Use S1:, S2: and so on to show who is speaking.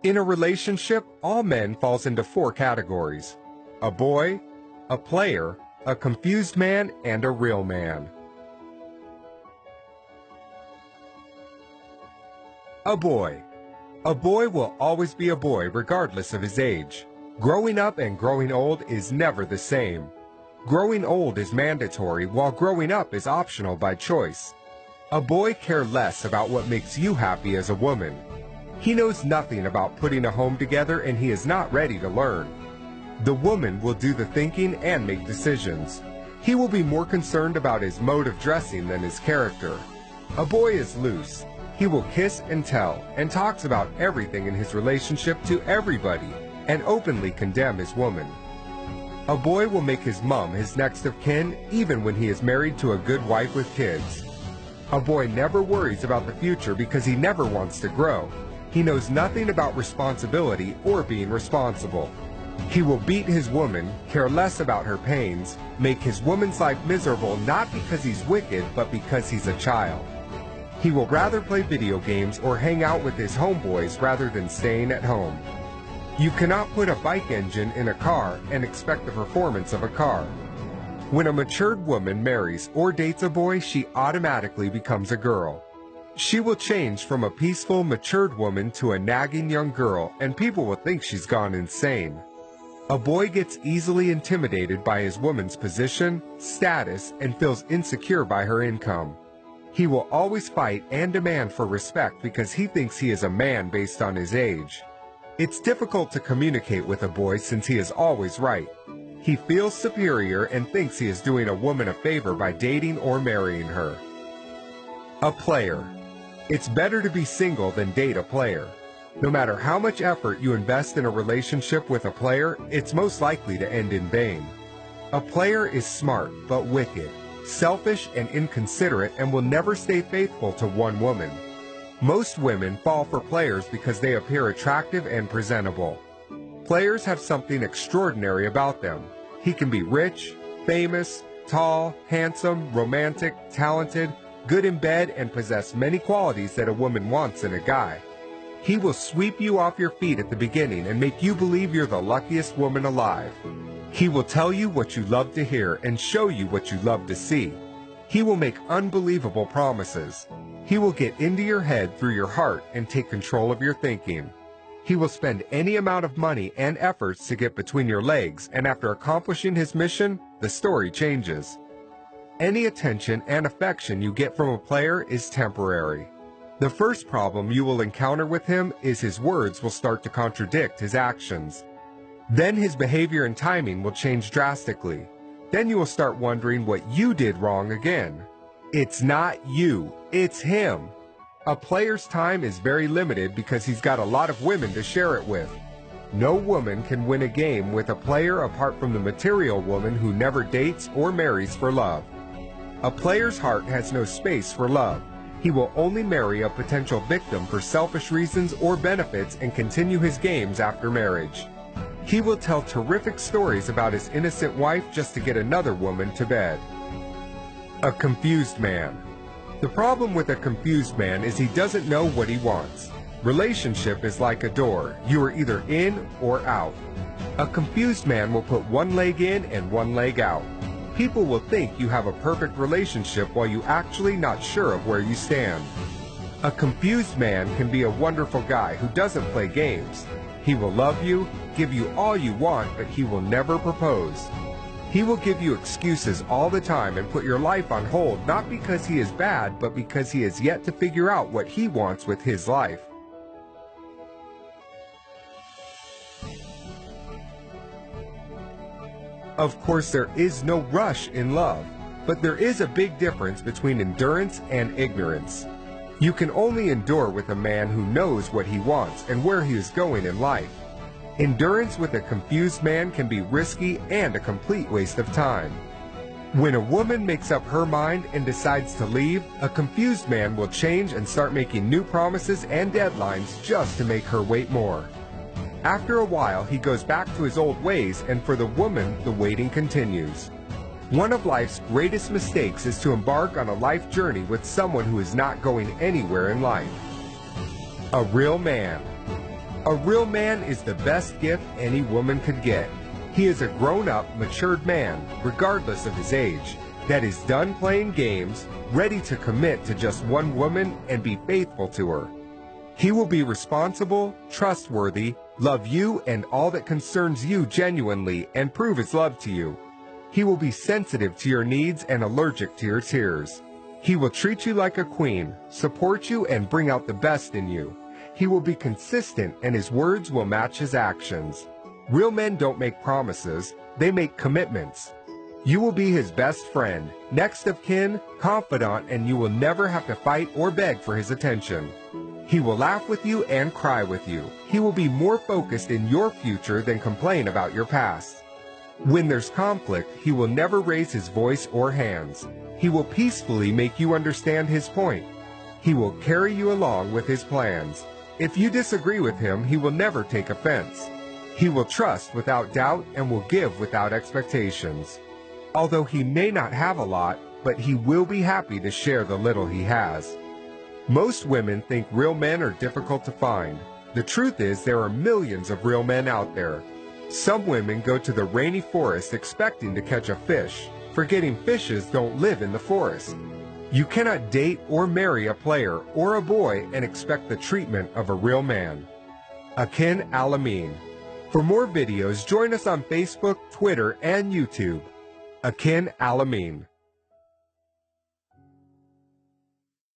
S1: In a relationship, all men falls into four categories: a boy, a player, a confused man, and a real man. A boy. A boy will always be a boy regardless of his age. Growing up and growing old is never the same. Growing old is mandatory, while growing up is optional by choice. A boy cares less about what makes you happy as a woman. He knows nothing about putting a home together, and he is not ready to learn. The woman will do the thinking and make decisions. He will be more concerned about his mode of dressing than his character. A boy is loose. He will kiss and tell, and talks about everything in his relationship to everybody, and openly condemn his woman. A boy will make his mom his next of kin, even when he is married to a good wife with kids. A boy never worries about the future because he never wants to grow. He knows nothing about responsibility or being responsible. He will beat his woman, care less about her pains, make his woman's life miserable not because he's wicked, but because he's a child. He will rather play video games or hang out with his homeboys rather than staying at home. You cannot put a bike engine in a car and expect the performance of a car. When a matured woman marries or dates a boy, she automatically becomes a girl. She will change from a peaceful, matured woman to a nagging young girl, and people will think she's gone insane. A boy gets easily intimidated by his woman's position, status, and feels insecure by her income. He will always fight and demand for respect because he thinks he is a man based on his age. It's difficult to communicate with a boy since he is always right. He feels superior and thinks he is doing a woman a favor by dating or marrying her. A player. It's better to be single than date a player. No matter how much effort you invest in a relationship with a player, it's most likely to end in vain. A player is smart but wicked, selfish and inconsiderate, and will never stay faithful to one woman. Most women fall for players because they appear attractive and presentable. Players have something extraordinary about them. He can be rich, famous, tall, handsome, romantic, talented, good in bed, and possess many qualities that a woman wants in a guy. He will sweep you off your feet at the beginning and make you believe you're the luckiest woman alive. He will tell you what you love to hear and show you what you love to see. He will make unbelievable promises. He will get into your head through your heart and take control of your thinking. He will spend any amount of money and efforts to get between your legs, and after accomplishing his mission, the story changes. Any attention and affection you get from a player is temporary. The first problem you will encounter with him is his words will start to contradict his actions. Then his behavior and timing will change drastically. Then you will start wondering what you did wrong again. It's not you, it's him. A player's time is very limited because he's got a lot of women to share it with. No woman can win a game with a player apart from the material woman who never dates or marries for love. A player's heart has no space for love. He will only marry a potential victim for selfish reasons or benefits and continue his games after marriage. He will tell terrific stories about his innocent wife just to get another woman to bed. A confused man. The problem with a confused man is he doesn't know what he wants. Relationship is like a door. You are either in or out. A confused man will put one leg in and one leg out. People will think you have a perfect relationship while you actually not sure of where you stand. A confused man can be a wonderful guy who doesn't play games. He will love you, give you all you want, but he will never propose. He will give you excuses all the time and put your life on hold, not because he is bad, but because he has yet to figure out what he wants with his life. Of course, there is no rush in love, but there is a big difference between endurance and ignorance. You can only endure with a man who knows what he wants and where he is going in life. Endurance with a confused man can be risky and a complete waste of time. When a woman makes up her mind and decides to leave, a confused man will change and start making new promises and deadlines just to make her wait more. After a while, he goes back to his old ways, and for the woman, the waiting continues. One of life's greatest mistakes is to embark on a life journey with someone who is not going anywhere in life. A real man. A real man is the best gift any woman could get. He is a grown-up, matured man, regardless of his age, that is done playing games, ready to commit to just one woman and be faithful to her. He will be responsible, trustworthy, love you and all that concerns you genuinely, and prove his love to you. He will be sensitive to your needs and allergic to your tears. He will treat you like a queen, support you, and bring out the best in you. He will be consistent, and his words will match his actions. Real men don't make promises, they make commitments. You will be his best friend, next of kin, confidant, and you will never have to fight or beg for his attention. He will laugh with you and cry with you. He will be more focused in your future than complain about your past. When there's conflict, he will never raise his voice or hands. He will peacefully make you understand his point. He will carry you along with his plans. If you disagree with him, he will never take offense. He will trust without doubt and will give without expectations. Although he may not have a lot, but he will be happy to share the little he has. Most women think real men are difficult to find. The truth is there are millions of real men out there. Some women go to the rainy forest expecting to catch a fish, forgetting fishes don't live in the forest. You cannot date or marry a player or a boy and expect the treatment of a real man. Akin Alamin. For more videos, join us on Facebook, Twitter, and YouTube. Akin Alamin.